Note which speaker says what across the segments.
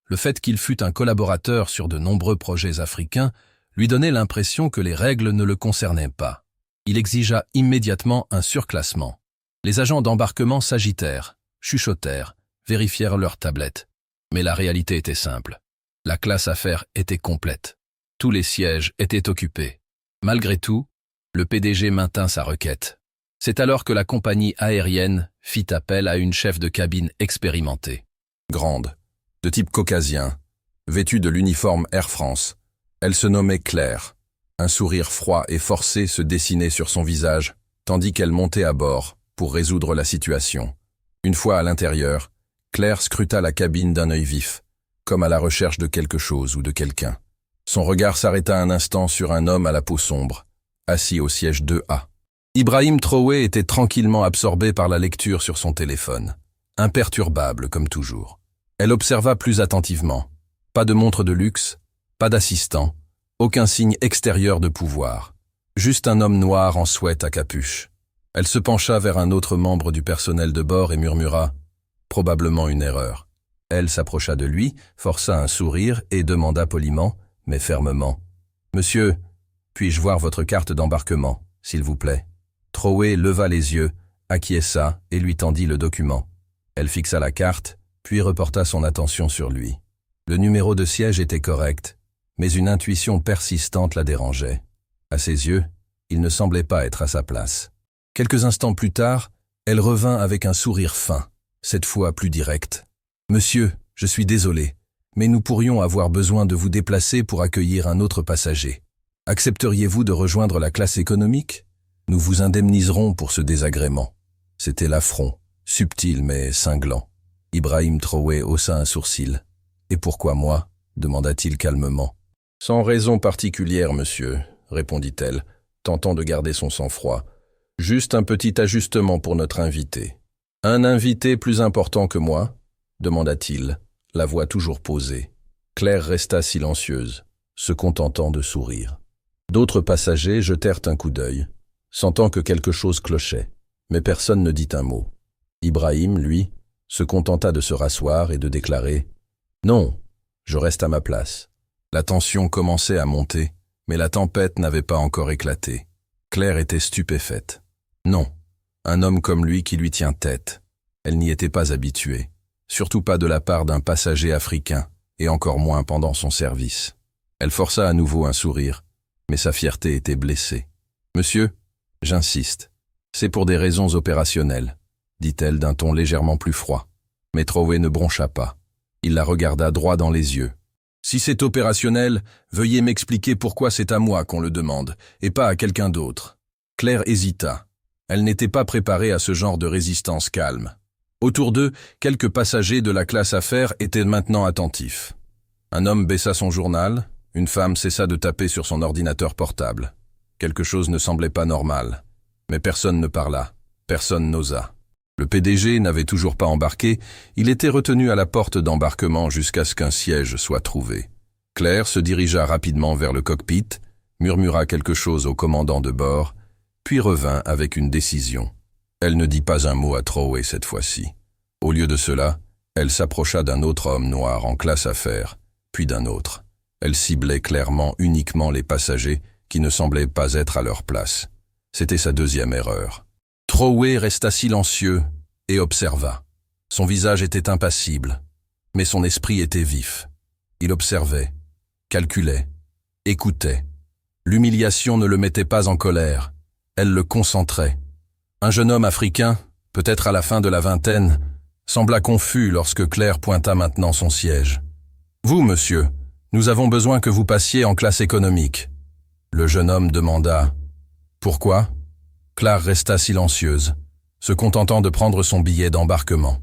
Speaker 1: Le fait qu'il fût un collaborateur sur de nombreux projets africains lui donnait l'impression que les règles ne le concernaient pas. Il exigea immédiatement un surclassement. Les agents d'embarquement s'agitèrent, chuchotèrent, vérifièrent leurs tablettes. Mais la réalité était simple. La classe affaires était complète. Tous les sièges étaient occupés. Malgré tout, le PDG maintint sa requête. C'est alors que la compagnie aérienne fit appel à une chef de cabine expérimentée. Grande, de type caucasien, vêtue de l'uniforme Air France. Elle se nommait Claire. Un sourire froid et forcé se dessinait sur son visage, tandis qu'elle montait à bord pour résoudre la situation. Une fois à l'intérieur, Claire scruta la cabine d'un œil vif, comme à la recherche de quelque chose ou de quelqu'un. Son regard s'arrêta un instant sur un homme à la peau sombre, assis au siège 2A. Ibrahim Traoré était tranquillement absorbé par la lecture sur son téléphone, imperturbable comme toujours. Elle observa plus attentivement. Pas de montre de luxe, pas d'assistant, aucun signe extérieur de pouvoir. Juste un homme noir en sweat à capuche. Elle se pencha vers un autre membre du personnel de bord et murmura « Probablement une erreur ». Elle s'approcha de lui, força un sourire et demanda poliment, mais fermement « Monsieur, puis-je voir votre carte d'embarquement, s'il vous plaît ?» Traoré leva les yeux, acquiesça et lui tendit le document. Elle fixa la carte, puis reporta son attention sur lui. Le numéro de siège était correct, mais une intuition persistante la dérangeait. À ses yeux, il ne semblait pas être à sa place. Quelques instants plus tard, elle revint avec un sourire fin, cette fois plus direct. « Monsieur, je suis désolé, mais nous pourrions avoir besoin de vous déplacer pour accueillir un autre passager. Accepteriez-vous de rejoindre la classe économique ? Nous vous indemniserons pour ce désagrément. » C'était l'affront, subtil mais cinglant. Ibrahim Traoré haussa un sourcil. « Et pourquoi moi ?» demanda-t-il calmement. « Sans raison particulière, monsieur, » répondit-elle, tentant de garder son sang-froid. « Juste un petit ajustement pour notre invité. »« Un invité plus important que moi ?» demanda-t-il, la voix toujours posée. Claire resta silencieuse, se contentant de sourire. D'autres passagers jetèrent un coup d'œil, sentant que quelque chose clochait, mais personne ne dit un mot. Ibrahim, lui, se contenta de se rasseoir et de déclarer « Non, je reste à ma place. » La tension commençait à monter, mais la tempête n'avait pas encore éclaté. Claire était stupéfaite. Non, un homme comme lui qui lui tient tête. Elle n'y était pas habituée, surtout pas de la part d'un passager africain, et encore moins pendant son service. Elle força à nouveau un sourire, mais sa fierté était blessée. « Monsieur, j'insiste, c'est pour des raisons opérationnelles, » dit-elle d'un ton légèrement plus froid. Mais Traoré ne broncha pas. Il la regarda droit dans les yeux. « Si c'est opérationnel, veuillez m'expliquer pourquoi c'est à moi qu'on le demande, et pas à quelqu'un d'autre. » Claire hésita. Elle n'était pas préparée à ce genre de résistance calme. Autour d'eux, quelques passagers de la classe affaires étaient maintenant attentifs. Un homme baissa son journal, une femme cessa de taper sur son ordinateur portable. Quelque chose ne semblait pas normal. Mais personne ne parla, personne n'osa. Le PDG n'avait toujours pas embarqué, il était retenu à la porte d'embarquement jusqu'à ce qu'un siège soit trouvé. Claire se dirigea rapidement vers le cockpit, murmura quelque chose au commandant de bord, puis revint avec une décision. Elle ne dit pas un mot à Traoré cette fois-ci. Au lieu de cela, elle s'approcha d'un autre homme noir en classe affaires, puis d'un autre. Elle ciblait clairement uniquement les passagers qui ne semblaient pas être à leur place. C'était sa deuxième erreur. Traoré resta silencieux et observa. Son visage était impassible, mais son esprit était vif. Il observait, calculait, écoutait. L'humiliation ne le mettait pas en colère, elle le concentrait. Un jeune homme africain, peut-être à la fin de la vingtaine, sembla confus lorsque Claire pointa maintenant son siège. « Vous, monsieur, nous avons besoin que vous passiez en classe économique. » Le jeune homme demanda « Pourquoi ?» Claire resta silencieuse, se contentant de prendre son billet d'embarquement.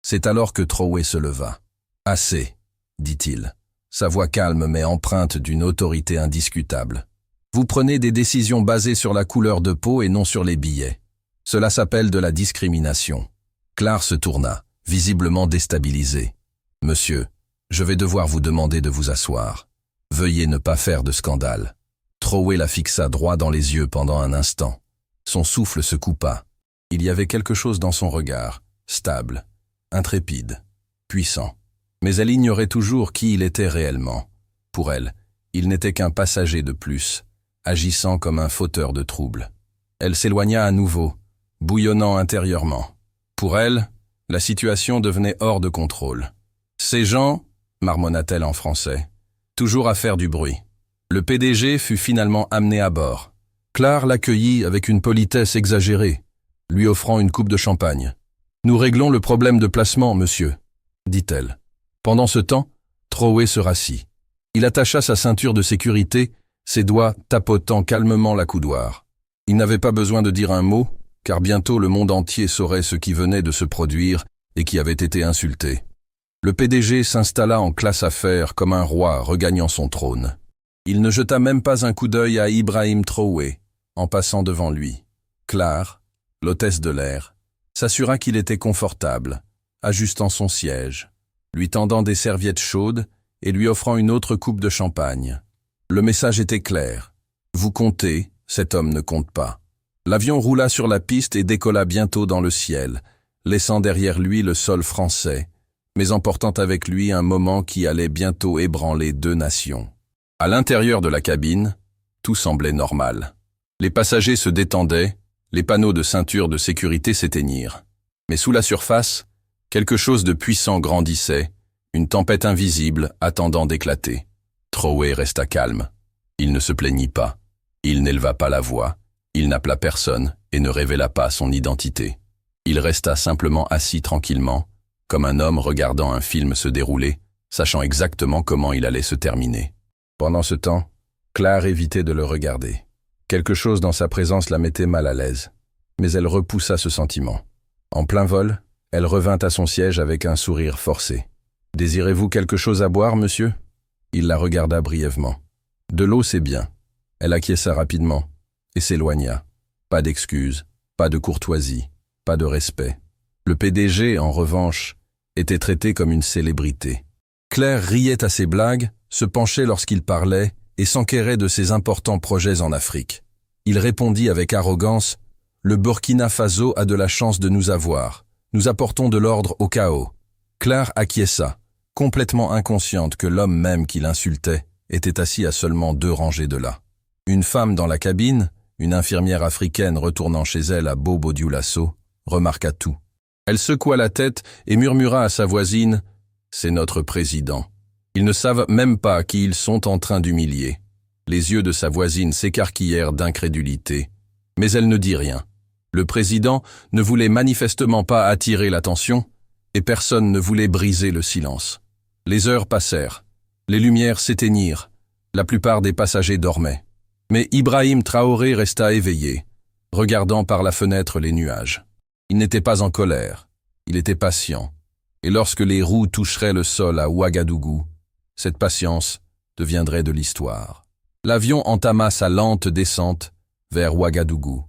Speaker 1: C'est alors que Traoré se leva. « Assez », dit-il, sa voix calme mais empreinte d'une autorité indiscutable. « Vous prenez des décisions basées sur la couleur de peau et non sur les billets. Cela s'appelle de la discrimination. » Claire se tourna, visiblement déstabilisée. « Monsieur, je vais devoir vous demander de vous asseoir. Veuillez ne pas faire de scandale. » Traoré la fixa droit dans les yeux pendant un instant. Son souffle se coupa. Il y avait quelque chose dans son regard, stable, intrépide, puissant. Mais elle ignorait toujours qui il était réellement. Pour elle, il n'était qu'un passager de plus, agissant comme un fauteur de troubles. Elle s'éloigna à nouveau, bouillonnant intérieurement. Pour elle, la situation devenait hors de contrôle. « Ces gens » marmonna-t-elle en français, « toujours à faire du bruit. » Le PDG fut finalement amené à bord. Claire l'accueillit avec une politesse exagérée, lui offrant une coupe de champagne. « Nous réglons le problème de placement, monsieur, » dit-elle. Pendant ce temps, Trowey se rassit. Il attacha sa ceinture de sécurité, ses doigts tapotant calmement la coudoir. Il n'avait pas besoin de dire un mot, car bientôt le monde entier saurait ce qui venait de se produire et qui avait été insulté. Le PDG s'installa en classe affaires comme un roi regagnant son trône. Il ne jeta même pas un coup d'œil à Ibrahim Trowey, en passant devant lui. Claire, l'hôtesse de l'air, s'assura qu'il était confortable, ajustant son siège, lui tendant des serviettes chaudes et lui offrant une autre coupe de champagne. Le message était clair. Vous comptez, cet homme ne compte pas. L'avion roula sur la piste et décolla bientôt dans le ciel, laissant derrière lui le sol français, mais emportant avec lui un moment qui allait bientôt ébranler deux nations. À l'intérieur de la cabine, tout semblait normal. Les passagers se détendaient, les panneaux de ceinture de sécurité s'éteignirent. Mais sous la surface, quelque chose de puissant grandissait, une tempête invisible attendant d'éclater. Trowey resta calme. Il ne se plaignit pas. Il n'éleva pas la voix. Il n'appela personne et ne révéla pas son identité. Il resta simplement assis tranquillement, comme un homme regardant un film se dérouler, sachant exactement comment il allait se terminer. Pendant ce temps, Claire évitait de le regarder. Quelque chose dans sa présence la mettait mal à l'aise, mais elle repoussa ce sentiment. En plein vol, elle revint à son siège avec un sourire forcé. « Désirez-vous quelque chose à boire, monsieur ?» Il la regarda brièvement. « De l'eau, c'est bien. » Elle acquiesça rapidement et s'éloigna. Pas d'excuses, pas de courtoisie, pas de respect. Le PDG, en revanche, était traité comme une célébrité. Claire riait à ses blagues, se penchait lorsqu'il parlait et s'enquérait de ses importants projets en Afrique. Il répondit avec arrogance « Le Burkina Faso a de la chance de nous avoir. Nous apportons de l'ordre au chaos. » Claire acquiesça, complètement inconsciente que l'homme même qui l'insultait était assis à seulement 2 rangées de là. Une femme dans la cabine, une infirmière africaine retournant chez elle à Bobo-Dioulasso, remarqua tout. Elle secoua la tête et murmura à sa voisine « C'est notre président. Ils ne savent même pas qui ils sont en train d'humilier. » Les yeux de sa voisine s'écarquillèrent d'incrédulité, mais elle ne dit rien. Le président ne voulait manifestement pas attirer l'attention et personne ne voulait briser le silence. Les heures passèrent, les lumières s'éteignirent, la plupart des passagers dormaient. Mais Ibrahim Traoré resta éveillé, regardant par la fenêtre les nuages. Il n'était pas en colère, il était patient. Et lorsque les roues toucheraient le sol à Ouagadougou, cette patience deviendrait de l'histoire. L'avion entama sa lente descente vers Ouagadougou.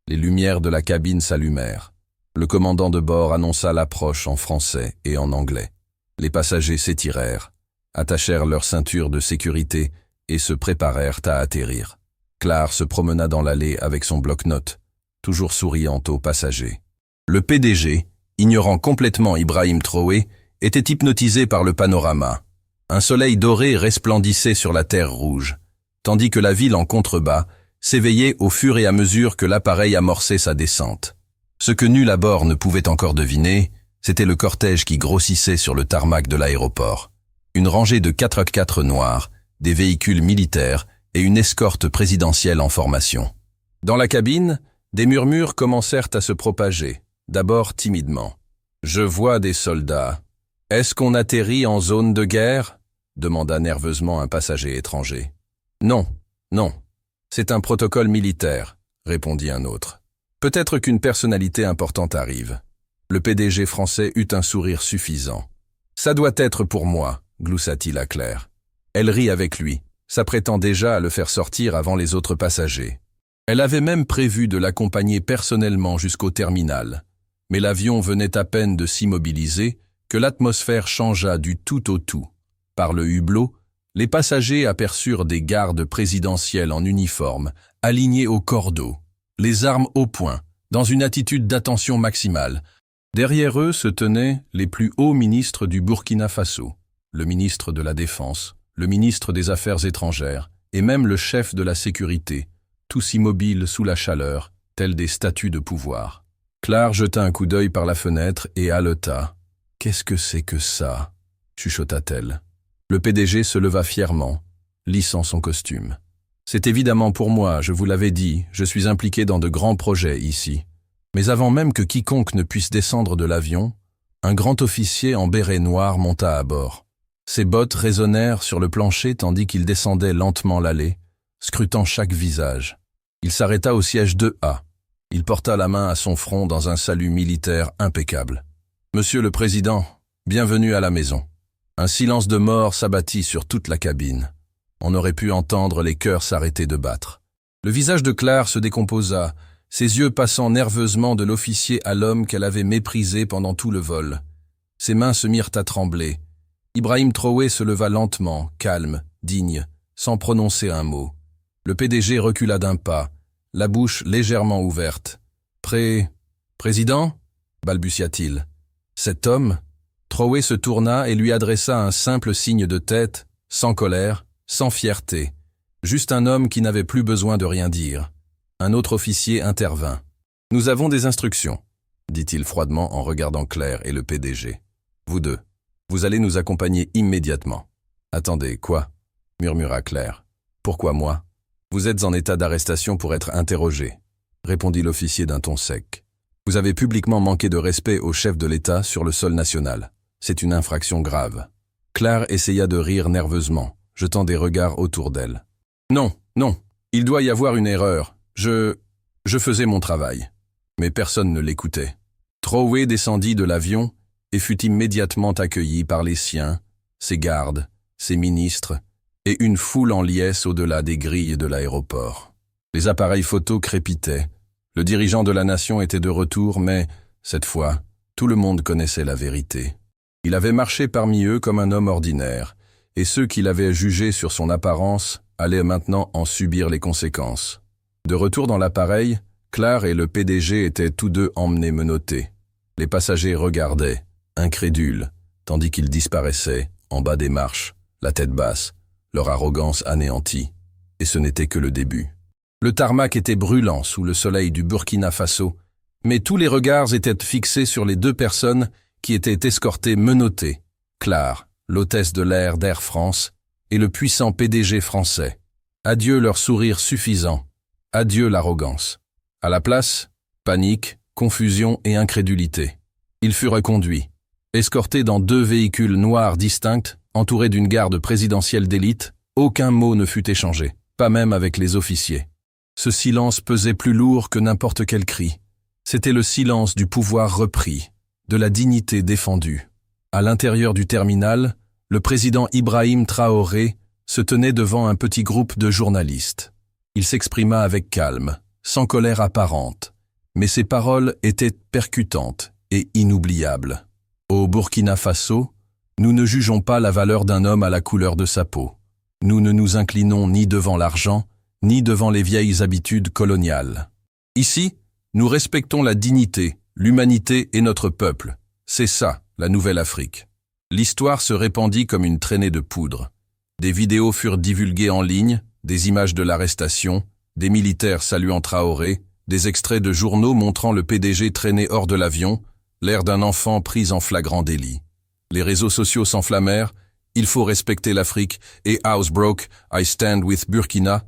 Speaker 1: Les lumières de la cabine s'allumèrent. Le commandant de bord annonça l'approche en français et en anglais. Les passagers s'étirèrent, attachèrent leurs ceintures de sécurité et se préparèrent à atterrir. Claire se promena dans l'allée avec son bloc-notes, toujours souriante aux passagers. Le PDG, ignorant complètement Ibrahim Trowey, était hypnotisé par le panorama. Un soleil doré resplendissait sur la terre rouge, tandis que la ville en contrebas s'éveillait au fur et à mesure que l'appareil amorçait sa descente. Ce que nul à bord ne pouvait encore deviner, c'était le cortège qui grossissait sur le tarmac de l'aéroport. Une rangée de 4x4 noirs, des véhicules militaires et une escorte présidentielle en formation. Dans la cabine, des murmures commencèrent à se propager, d'abord timidement. « Je vois des soldats. Est-ce qu'on atterrit en zone de guerre ?» demanda nerveusement un passager étranger. « Non, non. C'est un protocole militaire », répondit un autre. « Peut-être qu'une personnalité importante arrive. » Le PDG français eut un sourire suffisant. « Ça doit être pour moi », gloussa-t-il à Claire. Elle rit avec lui, s'apprêtant déjà à le faire sortir avant les autres passagers. Elle avait même prévu de l'accompagner personnellement jusqu'au terminal, mais l'avion venait à peine de s'immobiliser que l'atmosphère changea du tout au tout. Par le hublot, les passagers aperçurent des gardes présidentiels en uniforme, alignés au cordeau, les armes au poing, dans une attitude d'attention maximale. Derrière eux se tenaient les plus hauts ministres du Burkina Faso. le ministre de la Défense, le ministre des Affaires étrangères, et même le chef de la sécurité, tous immobiles sous la chaleur, tels des statues de pouvoir. Claire jeta un coup d'œil par la fenêtre et haleta. « Qu'est-ce que c'est que ça ?» chuchota-t-elle. Le PDG se leva fièrement, lissant son costume. « C'est évidemment pour moi, je vous l'avais dit, je suis impliqué dans de grands projets ici. Mais avant même que quiconque ne puisse descendre de l'avion, un grand officier en béret noir monta à bord. Ses bottes résonnèrent sur le plancher tandis qu'il descendait lentement l'allée, scrutant chaque visage. Il s'arrêta au siège 2A. Il porta la main à son front dans un salut militaire impeccable. « Monsieur le Président, bienvenue à la maison. » Un silence de mort s'abattit sur toute la cabine. On aurait pu entendre les cœurs s'arrêter de battre. Le visage de Claire se décomposa, ses yeux passant nerveusement de l'officier à l'homme qu'elle avait méprisé pendant tout le vol. Ses mains se mirent à trembler. Ibrahim Traoré se leva lentement, calme, digne, sans prononcer un mot. Le PDG recula d'un pas, la bouche légèrement ouverte. « Président ?» balbutia-t-il. Cet homme, Traoré se tourna et lui adressa un simple signe de tête, sans colère, sans fierté. Juste un homme qui n'avait plus besoin de rien dire. Un autre officier intervint. « Nous avons des instructions, » dit-il froidement en regardant Claire et le PDG. « Vous deux, vous allez nous accompagner immédiatement. »« Attendez, quoi ?» murmura Claire. « Pourquoi moi ? Vous êtes en état d'arrestation pour être interrogé, » répondit l'officier d'un ton sec. « Vous avez publiquement manqué de respect au chef de l'État sur le sol national. C'est une infraction grave. » Claire essaya de rire nerveusement, jetant des regards autour d'elle. « Non, non, il doit y avoir une erreur. Je faisais mon travail. » Mais personne ne l'écoutait. Traoré descendit de l'avion et fut immédiatement accueilli par les siens, ses gardes, ses ministres, et une foule en liesse au-delà des grilles de l'aéroport. Les appareils photos crépitaient. Le dirigeant de la nation était de retour, mais, cette fois, tout le monde connaissait la vérité. Il avait marché parmi eux comme un homme ordinaire, et ceux qui l'avaient jugé sur son apparence allaient maintenant en subir les conséquences. De retour dans l'appareil, Claire et le PDG étaient tous deux emmenés menottés. Les passagers regardaient, incrédules, tandis qu'ils disparaissaient, en bas des marches, la tête basse, leur arrogance anéantie. Et ce n'était que le début. Le tarmac était brûlant sous le soleil du Burkina Faso, mais tous les regards étaient fixés sur les deux personnes qui étaient escortées menottées, Claire, l'hôtesse de l'air d'Air France, et le puissant PDG français. Adieu leur sourire suffisant, adieu l'arrogance. À la place, panique, confusion et incrédulité. Il fut reconduit, escorté dans deux véhicules noirs distincts, entourés d'une garde présidentielle d'élite. Aucun mot ne fut échangé, pas même avec les officiers. Ce silence pesait plus lourd que n'importe quel cri. C'était le silence du pouvoir repris, de la dignité défendue. À l'intérieur du terminal, le président Ibrahim Traoré se tenait devant un petit groupe de journalistes. Il s'exprima avec calme, sans colère apparente, mais ses paroles étaient percutantes et inoubliables. Au Burkina Faso, nous ne jugeons pas la valeur d'un homme à la couleur de sa peau. Nous ne nous inclinons ni devant l'argent, ni devant les vieilles habitudes coloniales. Ici, nous respectons la dignité, l'humanité et notre peuple. C'est ça, la nouvelle Afrique. L'histoire se répandit comme une traînée de poudre. Des vidéos furent divulguées en ligne, des images de l'arrestation, des militaires saluant Traoré, des extraits de journaux montrant le PDG traîné hors de l'avion, l'air d'un enfant pris en flagrant délit. Les réseaux sociaux s'enflammèrent, il faut respecter l'Afrique et Housebroke, I stand with Burkina,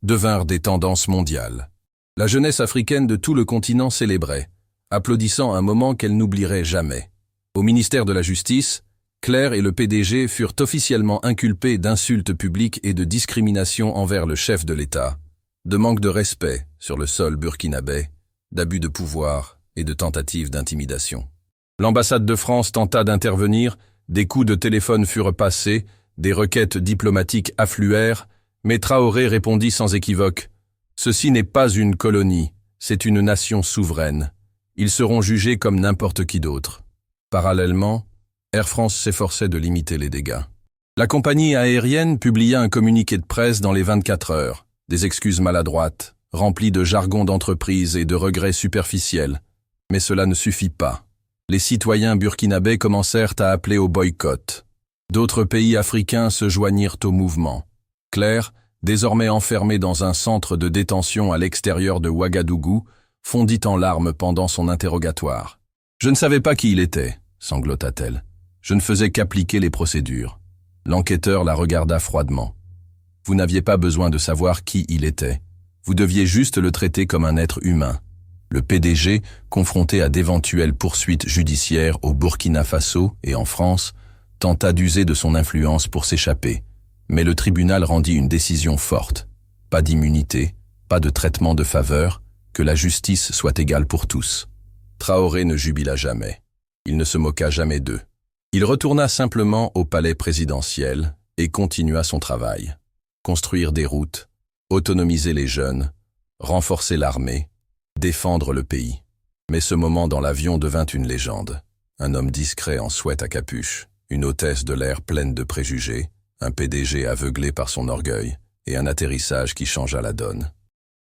Speaker 1: devinrent des tendances mondiales. La jeunesse africaine de tout le continent célébrait, applaudissant un moment qu'elle n'oublierait jamais. Au ministère de la Justice, Claire et le PDG furent officiellement inculpés d'insultes publiques et de discrimination envers le chef de l'État, de manque de respect sur le sol burkinabé, d'abus de pouvoir et de tentatives d'intimidation. L'ambassade de France tenta d'intervenir, des coups de téléphone furent passés, des requêtes diplomatiques affluèrent, mais Traoré répondit sans équivoque « Ceci n'est pas une colonie, c'est une nation souveraine. Ils seront jugés comme n'importe qui d'autre. » Parallèlement, Air France s'efforçait de limiter les dégâts. La compagnie aérienne publia un communiqué de presse dans les 24 heures, des excuses maladroites, remplies de jargon d'entreprise et de regrets superficiels. Mais cela ne suffit pas. Les citoyens burkinabés commencèrent à appeler au boycott. D'autres pays africains se joignirent au mouvement. Claire, désormais enfermée dans un centre de détention à l'extérieur de Ouagadougou, fondit en larmes pendant son interrogatoire. « Je ne savais pas qui il était », sanglota-t-elle. « Je ne faisais qu'appliquer les procédures. » L'enquêteur la regarda froidement. « Vous n'aviez pas besoin de savoir qui il était. Vous deviez juste le traiter comme un être humain. » Le PDG, confronté à d'éventuelles poursuites judiciaires au Burkina Faso et en France, tenta d'user de son influence pour s'échapper. Mais le tribunal rendit une décision forte. Pas d'immunité, pas de traitement de faveur, que la justice soit égale pour tous. Traoré ne jubila jamais. Il ne se moqua jamais d'eux. Il retourna simplement au palais présidentiel et continua son travail. Construire des routes, autonomiser les jeunes, renforcer l'armée, défendre le pays. Mais ce moment dans l'avion devint une légende. Un homme discret en sweat à capuche, une hôtesse de l'air pleine de préjugés, un PDG aveuglé par son orgueil et un atterrissage qui changea la donne.